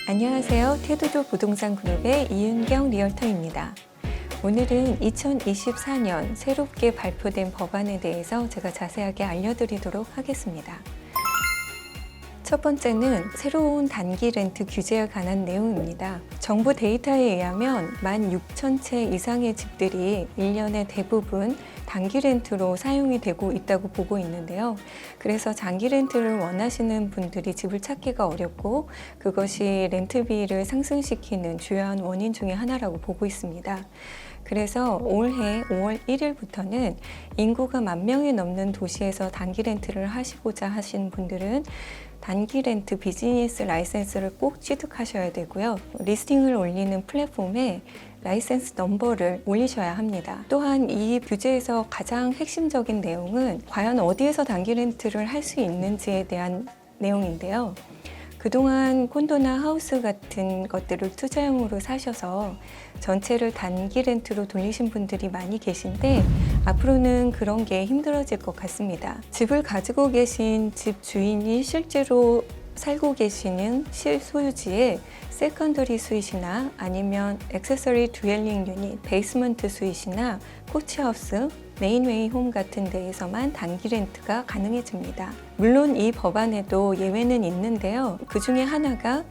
안녕하세요. 테두도 부동산 그룹의 이윤경 리얼터입니다. 오늘은 2024년 새롭게 발표된 법안에 대해서 제가 자세하게 알려드리도록 하겠습니다. 첫 번째는 새로운 단기 렌트 규제에 관한 내용입니다. 정부 데이터에 의하면 16,000채 이상의 집들이 1년에 대부분 단기 렌트로 사용이 되고 있다고 보고 있는데요. 그래서 장기 렌트를 원하시는 분들이 집을 찾기가 어렵고 그것이 렌트비를 상승시키는 주요한 원인 중에 하나라고 보고 있습니다. 그래서 올해 5월 1일부터는 인구가 10,000명이 넘는 도시에서 단기 렌트를 하시고자 하신 분들은 단기 렌트 비즈니스 라이센스를 꼭 취득하셔야 되고요. 리스팅을 올리는 플랫폼에 라이센스 넘버를 올리셔야 합니다. 또한 이 규제에서 가장 핵심적인 내용은 과연 어디에서 단기 렌트를 할 수 있는지에 대한 내용인데요. 그동안 콘도나 하우스 같은 것들을 투자용으로 사셔서 전체를 단기 렌트로 돌리신 분들이 많이 계신데 앞으로는 그런 게 힘들어질 것 같습니다. 집을 가지고 계신 집 주인이 실제로 살고 계시는 실소유지에 세컨더리 스윗이나 아니면 액세서리 듀얼링 유닛, 베이스먼트 스윗이나 코치하우스, 메인웨이 홈 같은 데에서만 단기 렌트가 가능해집니다. 물론 이 법안에도 예외는 있는데요. 그 중에 하나가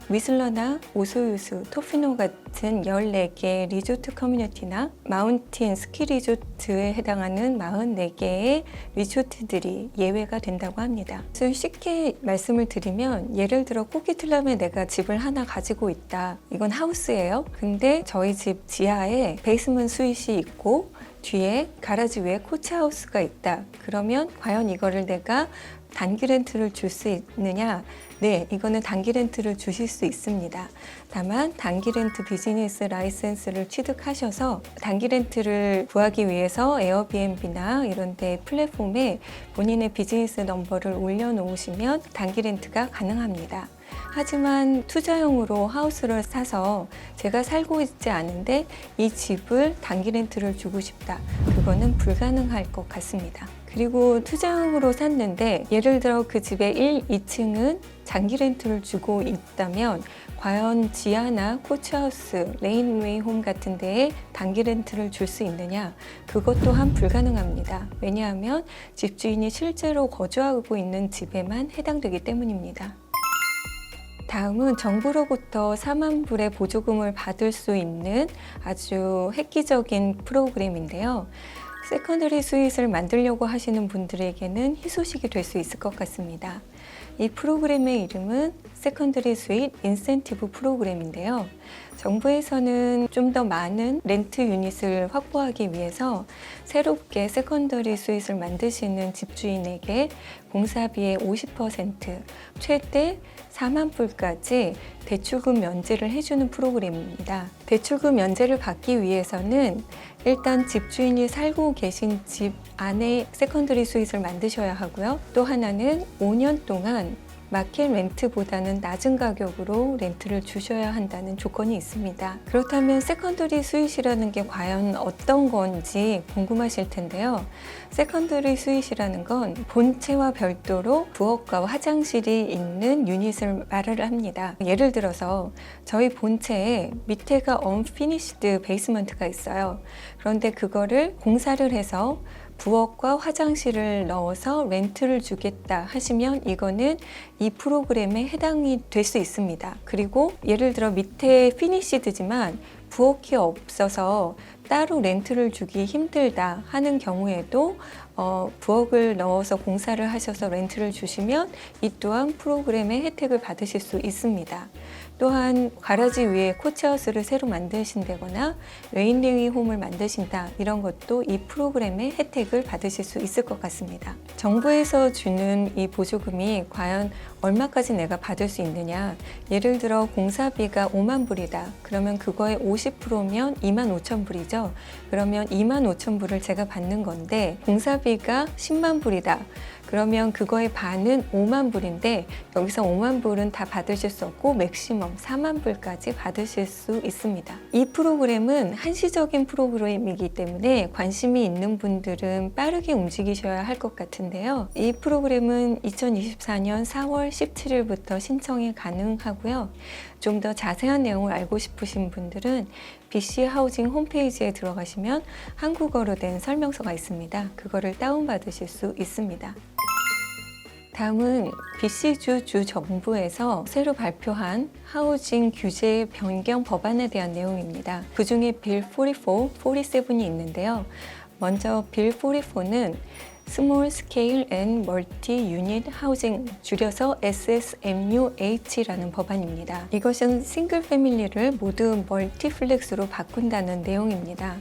위슬러나 오소유수, 토피노 같은 14개 리조트 커뮤니티나 마운틴 스키 리조트에 해당하는 44개의 리조트들이 예외가 된다고 합니다. 쉽게 말씀을 드리면 예를 들어 코키틀람에 내가 집을 하나 가지고 있다. 이건 하우스예요. 근데 저희 집 지하에 베이스먼트 스윗이 있고 뒤에 가라지 위에 코치하우스가 있다. 그러면 과연 이거를 내가 단기 렌트를 줄 수 있느냐? 네, 이거는 단기 렌트를 주실 수 있습니다. 다만 단기 렌트 비즈니스 라이센스를 취득하셔서 단기 렌트를 구하기 위해서 에어비앤비나 이런 데 플랫폼에 본인의 비즈니스 넘버를 올려놓으시면 단기 렌트가 가능합니다. 하지만 투자용으로 하우스를 사서 제가 살고 있지 않은데 이 집을 단기 렌트를 주고 싶다. 그거는 불가능할 것 같습니다. 그리고 투자용으로 샀는데 예를 들어 그 집의 1, 2층은 장기 렌트를 주고 있다면 과연 지하나 코치하우스, 레인웨이 홈 같은 데에 단기 렌트를 줄 수 있느냐? 그것 또한 불가능합니다. 왜냐하면 집주인이 실제로 거주하고 있는 집에만 해당되기 때문입니다. 다음은 정부로부터 4만 불의 보조금을 받을 수 있는 아주 획기적인 프로그램인데요. 세컨더리 스윗을 만들려고 하시는 분들에게는 희소식이 될 수 있을 것 같습니다. 이 프로그램의 이름은 세컨더리 스윗 인센티브 프로그램인데요. 정부에서는 좀 더 많은 렌트 유닛을 확보하기 위해서 새롭게 세컨더리 스윗을 만드시는 집주인에게 공사비의 50%, 최대 4만 불까지 대출금 면제를 해주는 프로그램입니다. 대출금 면제를 받기 위해서는 일단 집주인이 살고 계신 집 안에 세컨더리 스윗을 만드셔야 하고요. 또 하나는 5년 동안 마켓 렌트보다는 낮은 가격으로 렌트를 주셔야 한다는 조건이 있습니다. 그렇다면 세컨더리 스윗이라는 게 과연 어떤 건지 궁금하실 텐데요. 세컨더리 스윗이라는 건 본체와 별도로 부엌과 화장실이 있는 유닛을 말을 합니다. 예를 들어서 저희 본체에 밑에가 unfinished basement가 있어요. 그런데 그거를 공사를 해서 부엌과 화장실을 넣어서 렌트를 주겠다 하시면 이거는 이 프로그램에 해당이 될 수 있습니다. 그리고 예를 들어 밑에 피니시드지만 부엌이 없어서 따로 렌트를 주기 힘들다 하는 경우에도 부엌을 넣어서 공사를 하셔서 렌트를 주시면 이 또한 프로그램의 혜택을 받으실 수 있습니다. 또한 가라지 위에 코치하우스를 새로 만드신다거나 레인웨이 홈을 만드신다 이런 것도 이 프로그램의 혜택을 받으실 수 있을 것 같습니다. 정부에서 주는 이 보조금이 과연 얼마까지 내가 받을 수 있느냐. 예를 들어 공사비가 5만 불이다. 그러면 그거의 50%면 25,000불이죠. 그러면 25,000불을 제가 받는 건데 공사비가 10만 불이다. 그러면 그거의 반은 5만 불인데 여기서 5만 불은 다 받으실 수 없고 맥시멈 4만 불까지 받으실 수 있습니다. 이 프로그램은 한시적인 프로그램이기 때문에 관심이 있는 분들은 빠르게 움직이셔야 할 것 같은데요. 이 프로그램은 2024년 4월 17일부터 신청이 가능하고요. 좀 더 자세한 내용을 알고 싶으신 분들은 BC 하우징 홈페이지에 들어가시면 한국어로 된 설명서가 있습니다. 그거를 다운받으실 수 있습니다. 다음은 BC주 주정부에서 새로 발표한 하우징 규제 변경 법안에 대한 내용입니다. 그 중에 빌 44, 47이 있는데요. 먼저 빌 44는 Small Scale and Multi-Unit Housing, 줄여서 SSMUH라는 법안입니다. 이것은 싱글 패밀리를 모두 멀티플렉스로 바꾼다는 내용입니다.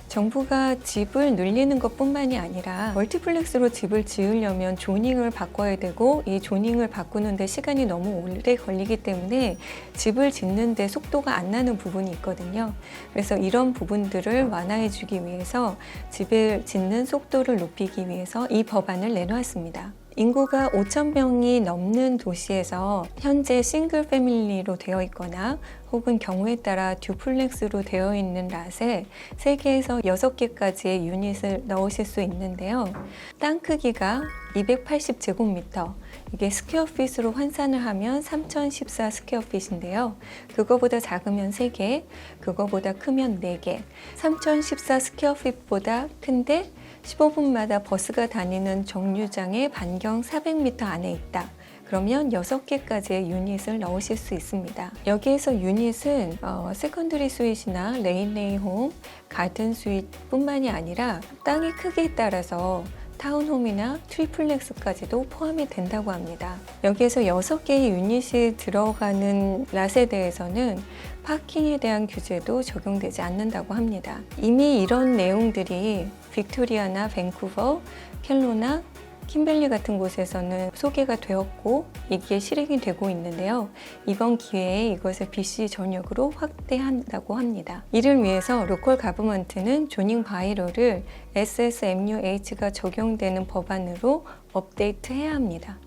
정부가 집을 늘리는 것뿐만이 아니라 멀티플렉스로 집을 지으려면 조닝을 바꿔야 되고 이 조닝을 바꾸는데 시간이 너무 오래 걸리기 때문에 집을 짓는데 속도가 안 나는 부분이 있거든요. 그래서 이런 부분들을 완화해 주기 위해서 집을 짓는 속도를 높이기 위해서 이 법안을 내놓았습니다. 인구가 5,000명이 넘는 도시에서 현재 싱글 패밀리로 되어 있거나 혹은 경우에 따라 듀플렉스로 되어 있는 랏에 3개에서 6개까지의 유닛을 넣으실 수 있는데요. 땅 크기가 280제곱미터, 이게 스퀘어핏으로 환산을 하면 3014 스퀘어핏인데요. 그거보다 작으면 3개, 그거보다 크면 4개. 3014 스퀘어핏보다 큰데 15분마다 버스가 다니는 정류장에 반경 400m 안에 있다. 그러면 6개까지의 유닛을 넣으실 수 있습니다. 여기에서 유닛은 세컨드리 스윗이나 레인레이 홈, 가든 스윗 뿐만이 아니라 땅의 크기에 따라서 타운홈이나 트리플렉스까지도 포함이 된다고 합니다. 여기에서 6개의 유닛이 들어가는 랏에 대해서는 파킹에 대한 규제도 적용되지 않는다고 합니다. 이미 이런 내용들이 빅토리아나 밴쿠버, 켈로나, 킴벨리 같은 곳에서는 소개가 되었고 이게 실행이 되고 있는데요. 이번 기회에 이것을 BC 전역으로 확대한다고 합니다. 이를 위해서 로컬 가버먼트는 조닝 바이로를 SSMUH가 적용되는 법안으로 업데이트해야 합니다.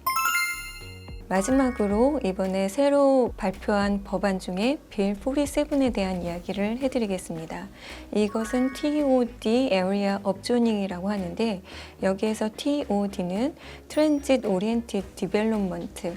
마지막으로 이번에 새로 발표한 법안 중에 빌 47에 대한 이야기를 해드리겠습니다. 이것은 TOD Area Upzoning이라고 하는데 여기에서 TOD는 Transit Oriented Development,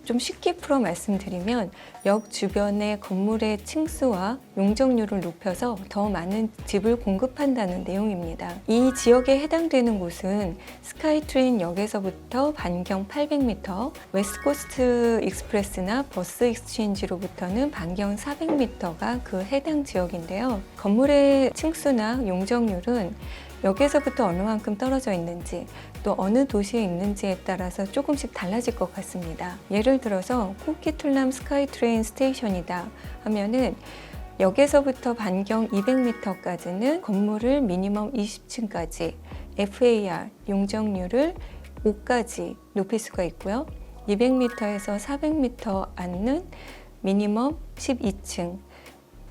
좀 쉽게 풀어 말씀드리면 역 주변의 건물의 층수와 용적률을 높여서 더 많은 집을 공급한다는 내용입니다. 이 지역에 해당되는 곳은 스카이트레인 역에서부터 반경 800m, 웨스트코스트 익스프레스나 버스 익스체인지로부터는 반경 400m가 그 해당 지역인데요. 건물의 층수나 용적률은 여기에서부터 어느 만큼 떨어져 있는지 또 어느 도시에 있는지에 따라서 조금씩 달라질 것 같습니다. 예를 들어서 코키툴람 스카이트레인 스테이션이다 하면은 역에서부터 반경 200m까지는 건물을 미니멈 20층까지, FAR 용적률을 5까지 높일 수가 있고요. 200m에서 400m 안은 미니멈 12층,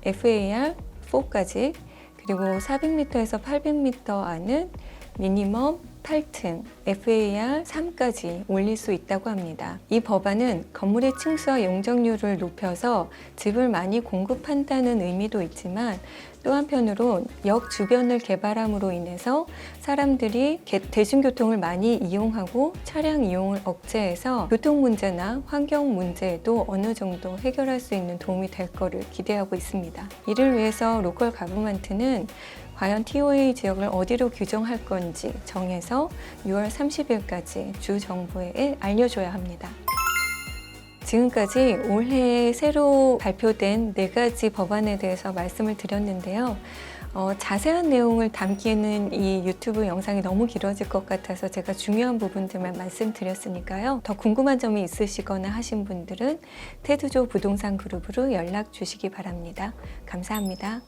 FAR 4까지, 그리고 400m에서 800m 안은 미니멈 8층, FAR 3까지 올릴 수 있다고 합니다. 이 법안은 건물의 층수와 용적률을 높여서 집을 많이 공급한다는 의미도 있지만 또 한편으로 역 주변을 개발함으로 인해서 사람들이 대중교통을 많이 이용하고 차량 이용을 억제해서 교통 문제나 환경 문제에도 어느 정도 해결할 수 있는 도움이 될 거를 기대하고 있습니다. 이를 위해서 로컬 가버먼트는 과연 TOA 지역을 어디로 규정할 건지 정해서 6월 30일까지 주 정부에 알려줘야 합니다. 지금까지 올해 새로 발표된 4가지 법안에 대해서 말씀을 드렸는데요. 자세한 내용을 담기에는 이 유튜브 영상이 너무 길어질 것 같아서 제가 중요한 부분들만 말씀드렸으니까요. 더 궁금한 점이 있으시거나 하신 분들은 테두조 부동산 그룹으로 연락 주시기 바랍니다. 감사합니다.